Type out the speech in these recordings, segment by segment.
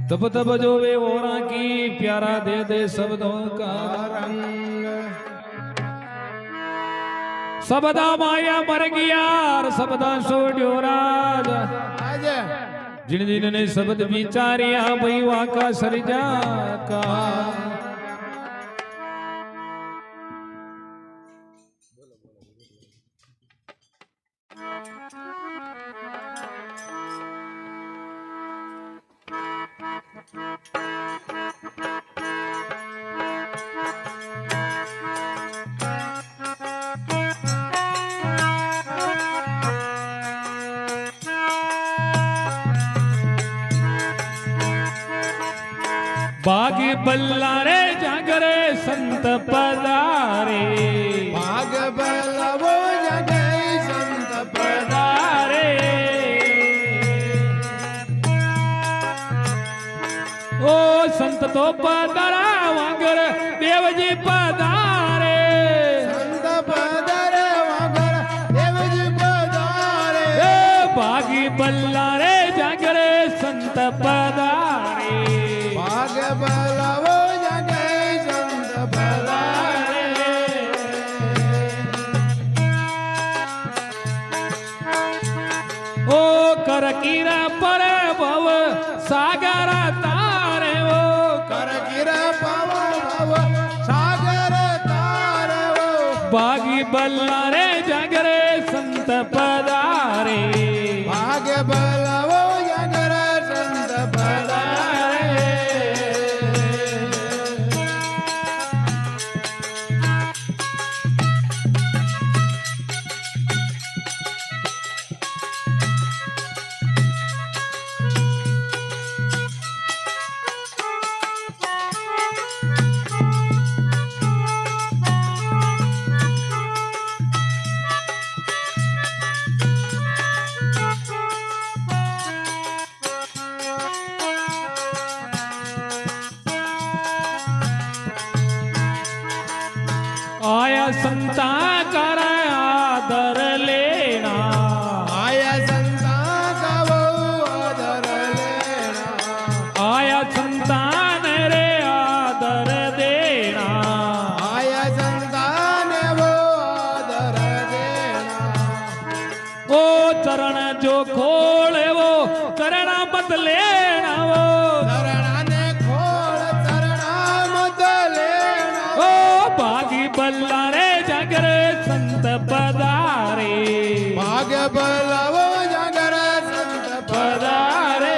तब तब जो वे ओरा की प्यारा दे दे शब्दों का रंग सबदा माया मर गया और सबदा छोड़ो राज जिन जिन ने शब्द विचारिया भई वाका सरजा का बाग बल्ला रे जागरे संत पधारे बाग बल्ला वो जागे संत पधारे ओ संत तो पधारा वागर देवजी पधारे संत पधारे वागर देवजी पधारे बागी बल्ला रे जागरे संत पधारे बाग बल्ला वो जागे संत पधारे ओ करकीरा पर भव सागर तारे ओ करकीरा पव भव सागर तारे वो बागी बल्ला रे जागरे संत पधारे बाग बल्ला वो जागे संत पधारे आया संता कर आदर लेना आया संता का वो आदर लेना आया संतान रे आदर देना आया संतान वो आदर देना ओ चरण जो खोले वो चरण मत लेना वो चरणा ने खोल चरणा मत लेना ओ बागी बल्ला रे जागरे संत पधारे भाग बल्ला वो जागर संत पधारे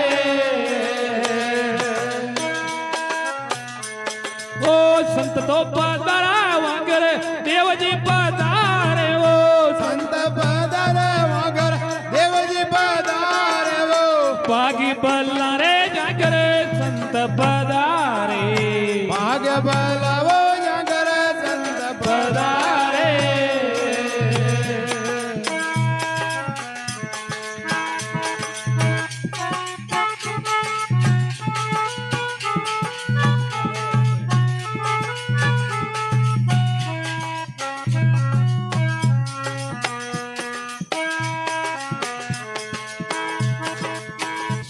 ओ संत तो पधारा वागर देवजी पधारे ओ संत पधारे मगर देवजी पधारे वो बागी बल्ला रे जागरे संत पधारे भाग बल्ला वो जागर संत पधारे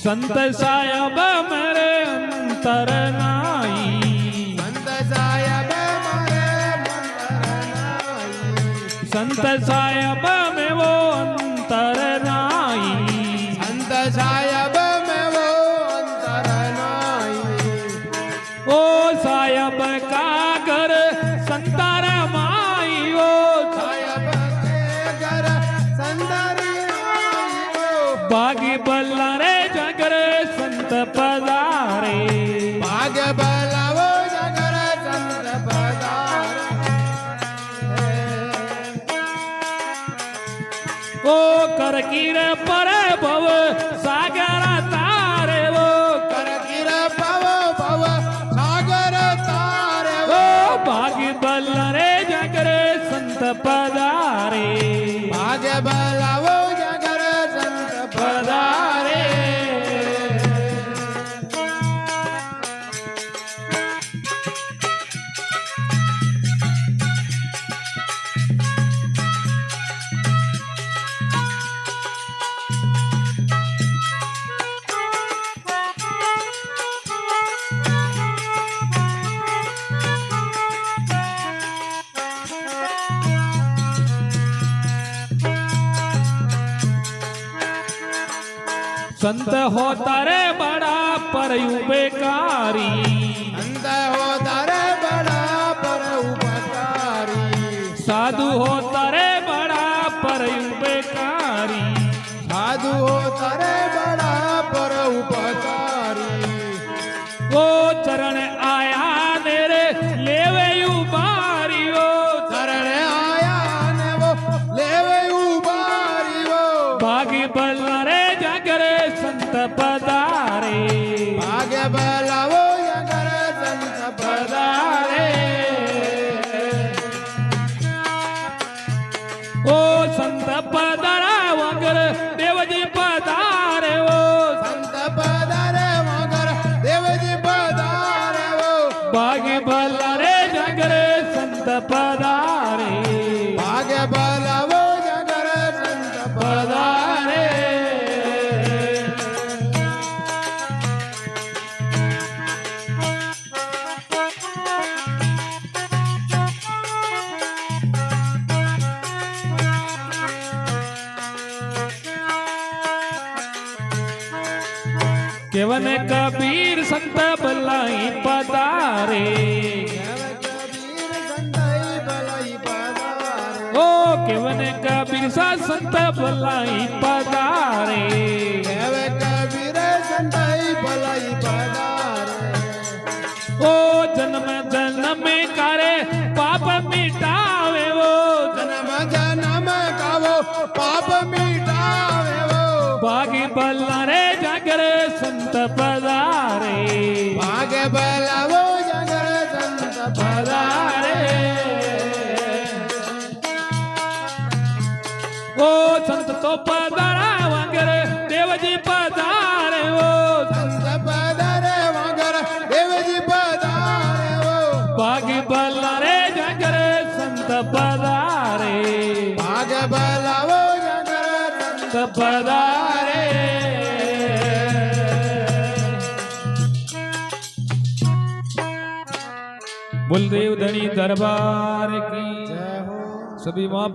संत साहेब मेरे अंतर नाई संत साहेब मारे मंतर नाई संत साहेब में वो अंतर नाई संत साहेब में वो अंतर नाई ओ साहेब का घर संतार माई ओ साहेब के घर संतरी नाई वो बागी बल्ला रे जागरे संत पधारे भाग बल्ला वो जागर संत पधारे ओ करकीर पर भव सागर तारे वो करकीर पव भव सागर तारे ओ वो बागी बल्ला रे जागरे संत पधारे भाग बल्ला वो जागर संत पधारे संत हो तारे बड़ा पर बेकारी अंत हो तारे बड़ा पर उपकारी साधु हो तारे बड़ा पर बेकारी साधु हो तारे बड़ा पर उपकारी ओ चरण आया नेरे लेवे उबारी ओ शरण आया ने वो लेवे उबारी वो भागी बल्लारे जागरे संत पधारे भाग्य बलावो जगर संत पधारे ओ संत पधारा वगर देवजी पधारे ओ संत पधारे मगर देवजी पधारे वो भागी बल्लारे जागरे संत पधारे भाग्य बलावो जगर संत पधारे केवन कबीर संत बल्लाई पधारे कबीर संताई बलाई पधारे ओ केवन कबीर सा संत बल्लाई पधारे केवे कबीर संताई बलाई पधारे ओ जन्म जन्म करे पाप मिटावे वो जन्म जन्म कावो पाप मिटावे वो भागी बल्लारे जागरे संत पधारे भाग्य बलावो जगर संत पधारे ओ संत तो पधारा वगैरे देवजी पधारे ओ संत पधारे मगर देवजी पधारे वो भागी बल्लारे जागरे संत पधारे भाग्य बलावो जगर संत संत पधारे बुलदेव धनी दरबार की जय हो सभी माँ